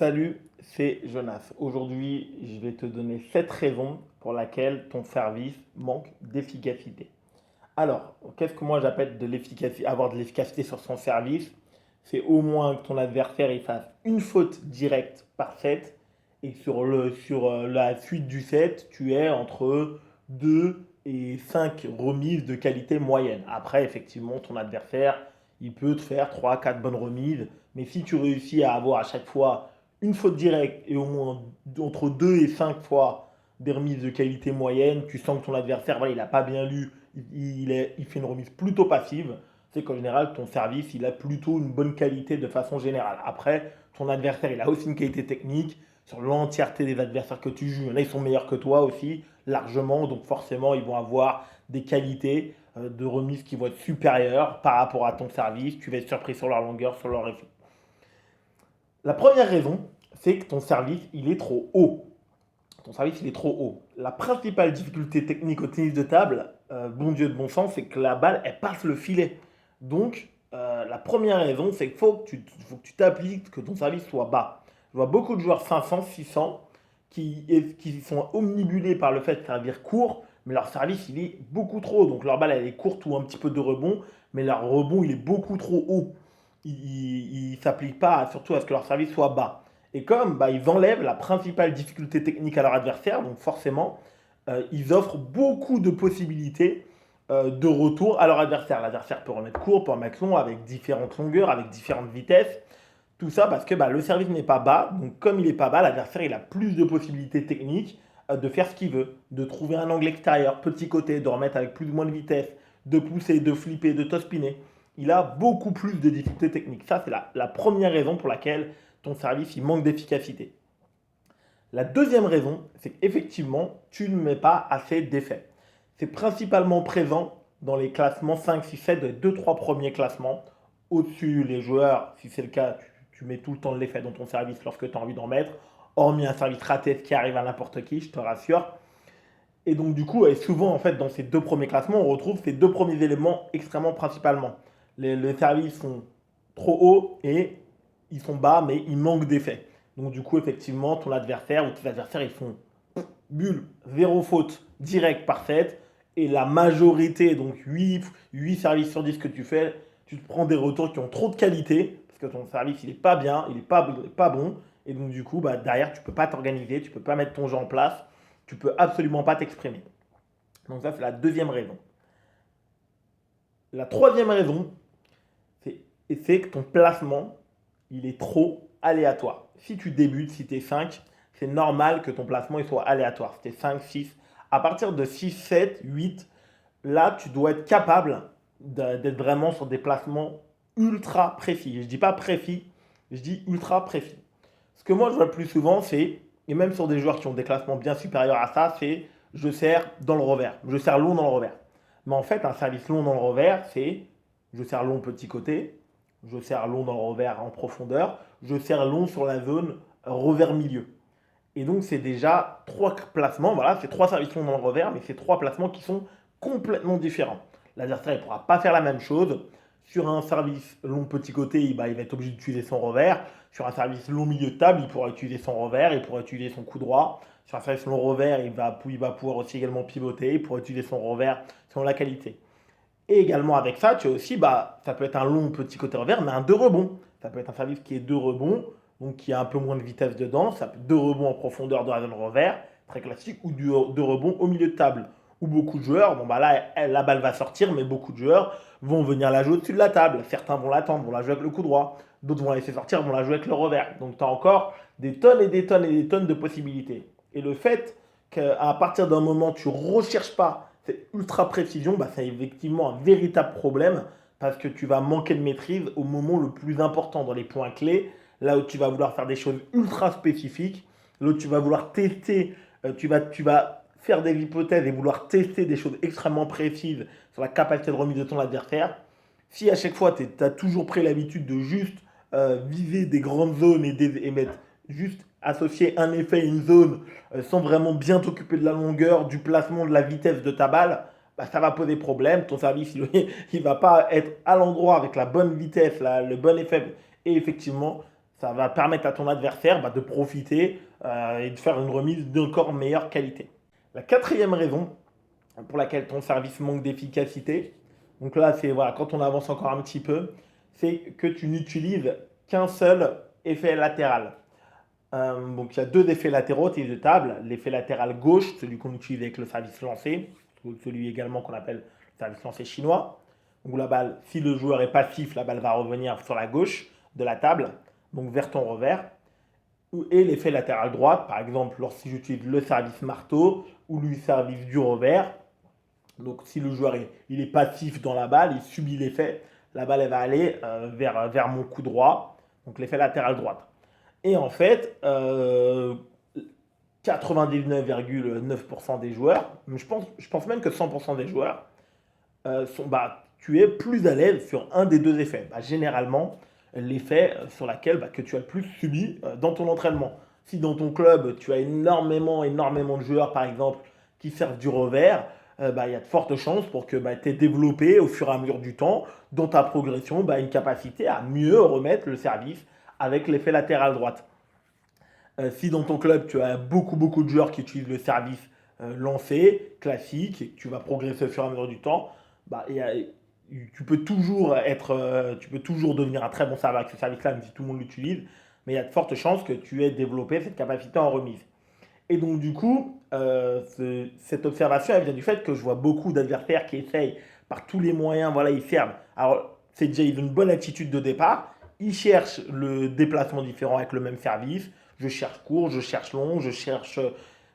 Salut, c'est Jonas. Aujourd'hui, je vais te donner 7 raisons pour lesquelles ton service manque d'efficacité. Alors, qu'est-ce que moi j'appelle de l'efficacité, avoir de l'efficacité sur son service? C'est au moins que ton adversaire il fasse une faute directe par set et sur la suite du set, tu es entre 2 et 5 remises de qualité moyenne. Après, effectivement, ton adversaire, il peut te faire 3, 4 bonnes remises, mais si tu réussis à avoir à chaque fois une faute directe et au moins entre 2 et 5 fois des remises de qualité moyenne, tu sens que ton adversaire, voilà, il n'a pas bien lu, il fait une remise plutôt passive, c'est qu'en général, ton service, il a plutôt une bonne qualité de façon générale. Après, ton adversaire, il a aussi une qualité technique. Sur l'entièreté des adversaires que tu joues, il y en a, ils sont meilleurs que toi aussi, largement. Donc forcément, ils vont avoir des qualités de remise qui vont être supérieures par rapport à ton service. Tu vas être surpris sur leur longueur, sur leur effet. La première raison, c'est que ton service, il est trop haut. Ton service, il est trop haut. La principale difficulté technique au tennis de table, bon Dieu de bon sens, c'est que la balle, elle passe le filet. Donc, la première raison, c'est qu'il faut que tu t'appliques, que ton service soit bas. Je vois beaucoup de joueurs 500, 600 qui sont omnibulés par le fait de servir court, mais leur service, il est beaucoup trop. Donc, leur balle, elle est courte ou un petit peu de rebond, mais leur rebond, il est beaucoup trop haut. Ils ne s'appliquent pas surtout à ce que leur service soit bas. Et comme bah, ils enlèvent la principale difficulté technique à leur adversaire, donc forcément, ils offrent beaucoup de possibilités de retour à leur adversaire. L'adversaire peut remettre court, peut remettre long, avec différentes longueurs, avec différentes vitesses. Tout ça parce que bah, le service n'est pas bas. Donc comme il n'est pas bas, l'adversaire il a plus de possibilités techniques de faire ce qu'il veut, de trouver un angle extérieur, petit côté, de remettre avec plus ou moins de vitesse, de pousser, de flipper, de top-spinner. Il a beaucoup plus de difficultés techniques. Ça, c'est la première raison pour laquelle ton service il manque d'efficacité. La deuxième raison, c'est qu'effectivement, tu ne mets pas assez d'effets. C'est principalement présent dans les classements 5, 6, 7, les 2-3 premiers classements. Au-dessus, les joueurs, si c'est le cas, tu mets tout le temps de l'effet dans ton service lorsque tu as envie d'en mettre. Hormis un service raté, ce qui arrive à n'importe qui, je te rassure. Et donc, du coup, et souvent, en fait, dans ces deux premiers classements, on retrouve ces deux premiers éléments extrêmement principalement. Les services sont trop hauts et ils sont bas, mais ils manquent d'effet. Donc, du coup, effectivement, ton adversaire ou tes adversaires, ils font bulle, zéro faute, direct par set. Et la majorité, donc 8 services sur 10 que tu fais, tu te prends des retours qui ont trop de qualité, parce que ton service, il n'est pas bien, il est pas bon. Et donc, du coup, bah, derrière, tu ne peux pas t'organiser, tu ne peux pas mettre ton jeu en place, tu ne peux absolument pas t'exprimer. Donc, ça, c'est la deuxième raison. La troisième raison, c'est que ton placement, il est trop aléatoire. Si tu débutes, si tu es 5, c'est normal que ton placement il soit aléatoire. Si tu es 5, 6, à partir de 6, 7, 8, là, tu dois être capable d'être vraiment sur des placements ultra précis. Je ne dis pas précis, je dis ultra précis. Ce que moi, je vois le plus souvent, c'est, et même sur des joueurs qui ont des classements bien supérieurs à ça, c'est je sers dans le revers, je sers long dans le revers. Mais en fait, un service long dans le revers, c'est je sers long petit côté, je sers long dans le revers en profondeur, je sers long sur la zone revers milieu. Et donc, c'est déjà trois placements, voilà, c'est trois services longs dans le revers, mais c'est trois placements qui sont complètement différents. L'adversaire ne pourra pas faire la même chose. Sur un service long petit côté, il va être obligé d'utiliser son revers. Sur un service long milieu de table, il pourra utiliser son revers, il pourra utiliser son coup droit. Sur un service long revers, il va pouvoir aussi également pivoter, il pourra utiliser son revers selon la qualité. Et également avec ça, tu as aussi, bah, ça peut être un long petit côté revers, mais un deux rebonds. Ça peut être un service qui est deux rebonds, donc qui a un peu moins de vitesse dedans. Ça peut être deux rebonds en profondeur dans la zone revers, très classique, ou deux rebonds au milieu de table. Où beaucoup de joueurs, bon bah là, la balle va sortir, mais beaucoup de joueurs vont venir la jouer au-dessus de la table. Certains vont l'attendre, vont la jouer avec le coup droit. D'autres vont la laisser sortir, vont la jouer avec le revers. Donc tu as encore des tonnes et des tonnes et des tonnes de possibilités. Et le fait qu'à partir d'un moment, tu ne recherches pas cette ultra précision, bah, c'est effectivement un véritable problème parce que tu vas manquer de maîtrise au moment le plus important dans les points clés, là où tu vas vouloir faire des choses ultra spécifiques, là où tu vas vouloir tester, tu vas faire des hypothèses et vouloir tester des choses extrêmement précises sur la capacité de remise de ton adversaire. Si à chaque fois tu as toujours pris l'habitude de juste viser des grandes zones et mettre juste associer un effet à une zone sans vraiment bien t'occuper de la longueur, du placement, de la vitesse de ta balle, bah, ça va poser problème. Ton service, il va pas être à l'endroit avec la bonne vitesse, le bon effet. Et effectivement, Ça va permettre à ton adversaire de profiter et de faire une remise d'encore meilleure qualité. La quatrième raison pour laquelle ton service manque d'efficacité, donc là, c'est voilà, quand on avance encore un petit peu, c'est que tu n'utilises qu'un seul effet latéral. Donc il y a deux effets latéraux, tennis de table. L'effet latéral gauche, celui qu'on utilise avec le service lancé, celui également qu'on appelle le service lancé chinois. Donc la balle, si le joueur est passif, la balle va revenir sur la gauche de la table, donc vers ton revers. Et l'effet latéral droite, par exemple, lorsque j'utilise le service marteau ou le service du revers. Donc si le joueur il est passif dans la balle, il subit l'effet, la balle elle va aller vers mon coup droit, donc l'effet latéral droite. Et en fait, 99,9% des joueurs, je pense même que 100% des joueurs, tu es plus à l'aise sur un des deux effets. Généralement, l'effet sur lequel que tu as le plus subi dans ton entraînement. Si dans ton club, tu as énormément, énormément de joueurs, par exemple, qui servent du revers, il y a de fortes chances pour que tu aies développé au fur et à mesure du temps, dans ta progression, une capacité à mieux remettre le service avec l'effet latéral droite. Si dans ton club, tu as beaucoup, beaucoup de joueurs qui utilisent le service lancé, classique, et que tu vas progresser au fur et à mesure du temps, tu peux toujours tu peux toujours devenir un très bon serveur avec ce service-là, même si tout le monde l'utilise, mais il y a de fortes chances que tu aies développé cette capacité en remise. Et donc, du coup, cette observation, elle vient du fait que je vois beaucoup d'adversaires qui essayent par tous les moyens, voilà, ils servent. Alors, c'est déjà ils ont une bonne attitude de départ. Ils cherchent le déplacement différent avec le même service. Je cherche court, je cherche long, je cherche.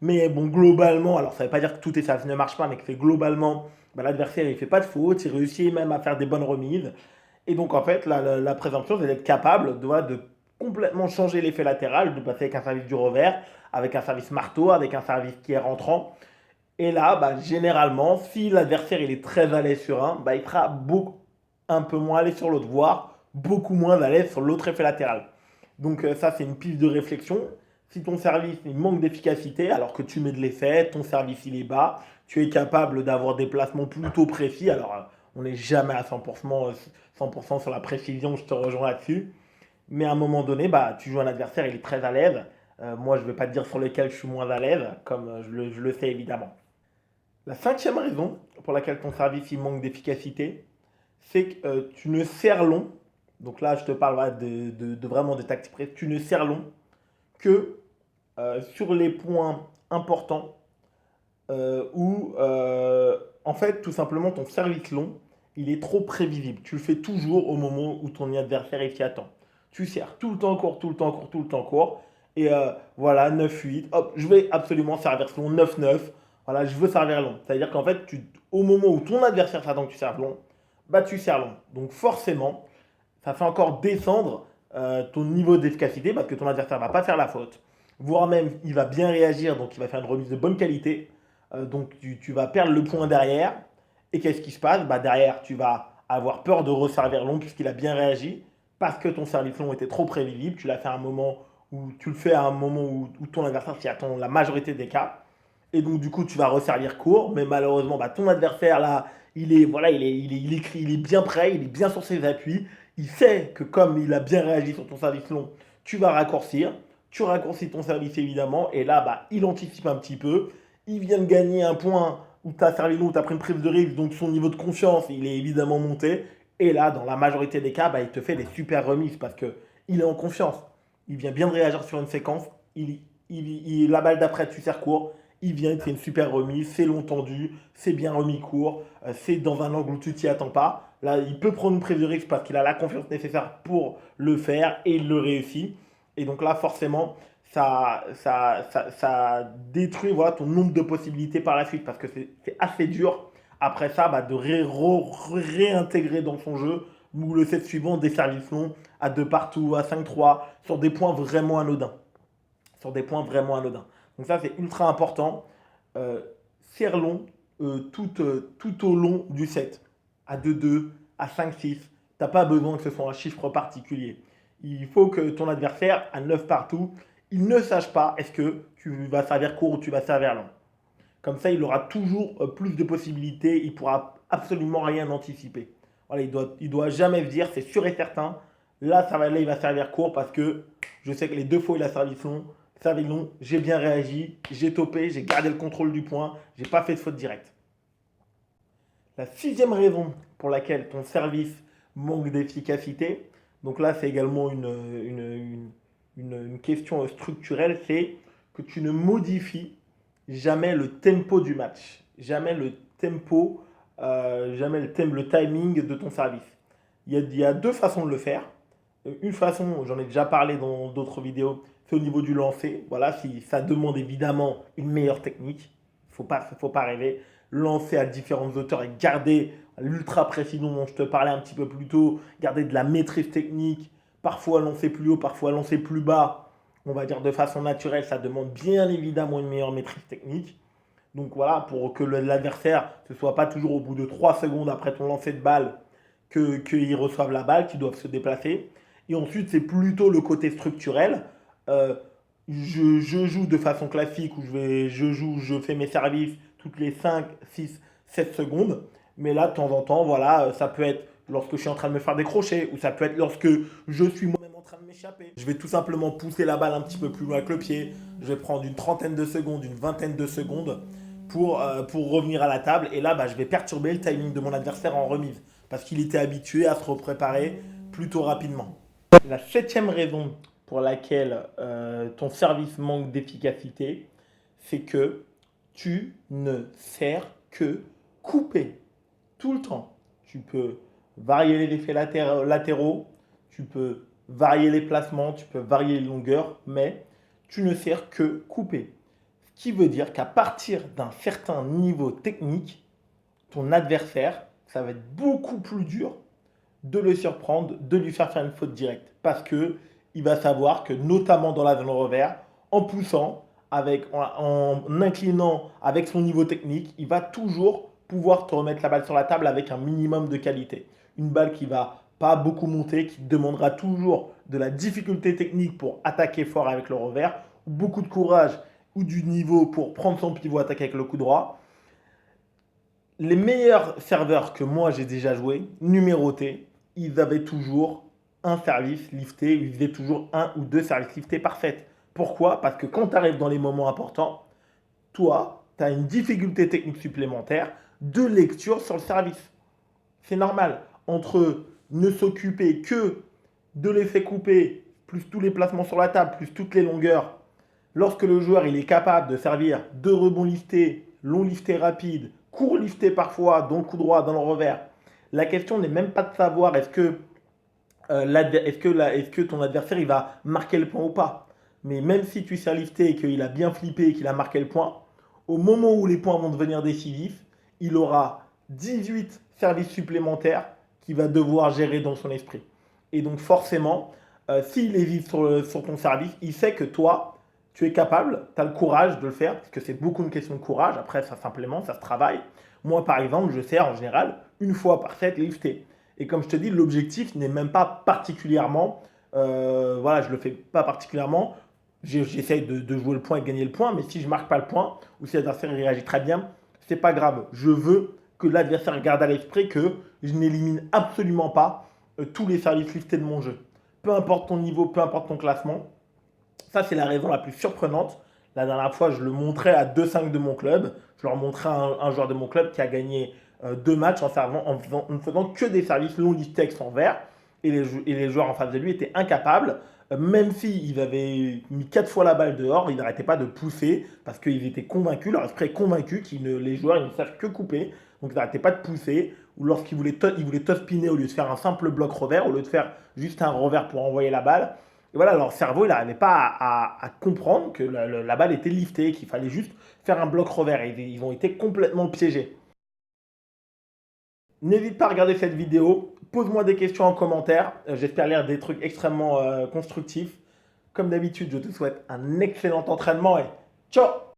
Mais bon, globalement, alors ça ne veut pas dire que tout et ça ne marche pas, mais que c'est globalement, l'adversaire, il ne fait pas de faute, il réussit même à faire des bonnes remises. Et donc, en fait, la présomption, c'est d'être capable de complètement changer l'effet latéral, de passer avec un service du revers, avec un service marteau, avec un service qui est rentrant. Et là, généralement, si l'adversaire il est très à l'aise sur un, il sera un peu moins à l'aise sur l'autre, voire beaucoup moins à l'aise sur l'autre effet latéral. Donc ça, c'est une piste de réflexion. Si ton service il manque d'efficacité, alors que tu mets de l'effet, ton service il est bas, tu es capable d'avoir des placements plutôt précis. Alors, on n'est jamais à 100% sur la précision, je te rejoins là-dessus. Mais à un moment donné, tu joues un adversaire, il est très à l'aise. Moi, je ne vais pas te dire sur lequel je suis moins à l'aise, comme je le sais évidemment. La cinquième raison pour laquelle ton service il manque d'efficacité, c'est que tu ne sers long. Donc là, je te parle voilà, de vraiment de tactique précise. Tu ne sers long que sur les points importants où, en fait, tout simplement, ton service long, il est trop prévisible. Tu le fais toujours au moment où ton adversaire s'y attend. Tu sers tout le temps court, tout le temps court, tout le temps court. Et voilà, 9-8, hop, je vais absolument servir long, 9-9. Voilà, je veux servir long. C'est-à-dire qu'en fait, au moment où ton adversaire s'attend que tu serves long, tu sers long. Donc forcément, ça fait encore descendre ton niveau d'efficacité parce que ton adversaire ne va pas faire la faute. Voire même, il va bien réagir, donc il va faire une remise de bonne qualité. Donc tu vas perdre le point derrière. Et qu'est-ce qui se passe? Derrière, tu vas avoir peur de resservir long puisqu'il a bien réagi parce que ton service long était trop prévisible. Tu l'as fait à un moment où tu le fais à un moment où ton adversaire s'y attend la majorité des cas. Et donc du coup, tu vas resservir court, mais malheureusement, ton adversaire là, il est bien prêt, il est bien sur ses appuis. Il sait que comme il a bien réagi sur ton service long, tu vas raccourcir. Tu raccourcis ton service évidemment, et là, il anticipe un petit peu. Il vient de gagner un point où tu as servi long, où tu as pris une prise de risque, donc son niveau de confiance, il est évidemment monté. Et là, dans la majorité des cas, il te fait des super remises parce que il est en confiance. Il vient bien de réagir sur une séquence. La balle d'après, tu sers court. Il vient, il te fait une super remise. C'est long tendu, c'est bien remis court. C'est dans un angle où tu t'y attends pas. Là, il peut prendre une prise de risque parce qu'il a la confiance nécessaire pour le faire et il le réussit. Et donc là, forcément, ça détruit voilà, ton nombre de possibilités par la suite parce que c'est assez dur après ça de réintégrer dans son jeu ou le set suivant des services longs à 2 partout, à 5-3 sur des points vraiment anodins. Sur des points vraiment anodins. Donc ça, c'est ultra important. Serre long tout au long du set. À 2-2, à 5-6. Tu n'as pas besoin que ce soit un chiffre particulier. Il faut que ton adversaire, à 9 partout, il ne sache pas est-ce que tu vas servir court ou tu vas servir long. Comme ça, il aura toujours plus de possibilités. Il ne pourra absolument rien anticiper. Voilà, il doit jamais se dire, c'est sûr et certain, Là, là, il va servir court parce que je sais que les deux fois il a servi long, j'ai bien réagi, j'ai topé, j'ai gardé le contrôle du point, j'ai pas fait de faute directe. La sixième raison pour laquelle ton service manque d'efficacité, donc là c'est également une question structurelle, c'est que tu ne modifies jamais le tempo du match, jamais le tempo, le timing de ton service. Il y a deux façons de le faire. Une façon, j'en ai déjà parlé dans d'autres vidéos, c'est au niveau du lancer. Voilà, si ça demande évidemment une meilleure technique, faut pas rêver. Lancer à différentes hauteurs et garder l'ultra précision dont je te parlais un petit peu plus tôt, garder de la maîtrise technique, parfois lancer plus haut, parfois lancer plus bas, on va dire de façon naturelle, ça demande bien évidemment une meilleure maîtrise technique. Donc voilà, pour que l'adversaire ne soit pas toujours au bout de 3 secondes après ton lancer de balle qu'ils reçoivent la balle, qu'ils doivent se déplacer. Et ensuite, c'est plutôt le côté structurel. Euh, je joue de façon classique où je fais mes services toutes les 5, 6, 7 secondes. Mais là, de temps en temps, voilà, ça peut être lorsque je suis en train de me faire décrocher ou ça peut être lorsque je suis moi-même en train de m'échapper. Je vais tout simplement pousser la balle un petit peu plus loin avec le pied. Je vais prendre une trentaine de secondes, une vingtaine de secondes pour revenir à la table. Et là, bah, je vais perturber le timing de mon adversaire en remise parce qu'il était habitué à se repréparer plutôt rapidement. La septième raison pour laquelle ton service manque d'efficacité, c'est que tu ne sers que couper tout le temps. Tu peux varier les effets latéraux, tu peux varier les placements, tu peux varier les longueurs, mais tu ne sers que couper. Ce qui veut dire qu'à partir d'un certain niveau technique, ton adversaire, ça va être beaucoup plus dur de le surprendre, de lui faire une faute directe. Parce que il va savoir que, notamment dans la zone revers, en poussant, en inclinant avec son niveau technique, il va toujours pouvoir te remettre la balle sur la table avec un minimum de qualité. Une balle qui va pas beaucoup monter, qui demandera toujours de la difficulté technique pour attaquer fort avec le revers, beaucoup de courage ou du niveau pour prendre son pivot, attaquer avec le coup droit. Les meilleurs serveurs que moi j'ai déjà joué, numérotés, ils avaient toujours un service lifté, ils faisaient toujours un ou deux services liftés par set. Pourquoi? Parce que quand tu arrives dans les moments importants, toi, tu as une difficulté technique supplémentaire de lecture sur le service. C'est normal. Entre ne s'occuper que de l'effet coupé, plus tous les placements sur la table, plus toutes les longueurs, lorsque le joueur il est capable de servir deux rebonds liftés, long lifté rapide, court lifté parfois, dans le coup droit, dans le revers, la question n'est même pas de savoir est-ce que ton adversaire il va marquer le point ou pas. Mais même si tu sais lifter et qu'il a bien flippé et qu'il a marqué le point, au moment où les points vont devenir décisifs, il aura 18 services supplémentaires qu'il va devoir gérer dans son esprit. Et donc forcément, s'il est vif sur ton service, il sait que toi, tu es capable, tu as le courage de le faire, parce que c'est beaucoup une question de courage. Après, ça s'implémente, ça se travaille. Moi, par exemple, je sers en général une fois par set lifté. Et comme je te dis, l'objectif n'est même pas particulièrement, voilà, je le fais pas particulièrement. J'essaye de jouer le point et de gagner le point, mais si je marque pas le point ou si l'adversaire réagit très bien, c'est pas grave. Je veux que l'adversaire garde à l'esprit que je n'élimine absolument pas tous les services liftés de mon jeu. Peu importe ton niveau, peu importe ton classement. Ça, c'est la raison la plus surprenante. La dernière fois, je le montrais à 2-5 de mon club. Je leur montrais un joueur de mon club qui a gagné 2 matchs en ne faisant que des services long listés avec son vert. Et les joueurs en face de lui étaient incapables, même s'ils avaient mis 4 fois la balle dehors, ils n'arrêtaient pas de pousser parce qu'ils étaient convaincus, leur esprit est convaincu les joueurs ils ne savent que couper. Donc ils n'arrêtaient pas de pousser. Ou lorsqu'ils voulaient top spinner au lieu de faire un simple bloc revers, au lieu de faire juste un revers pour envoyer la balle. Et voilà, leur cerveau, il n'arrivait pas à comprendre que la balle était liftée, qu'il fallait juste faire un bloc revers. Et ils ont été complètement piégés. N'hésite pas à regarder cette vidéo. Pose-moi des questions en commentaire. J'espère lire des trucs extrêmement constructifs. Comme d'habitude, je te souhaite un excellent entraînement et ciao!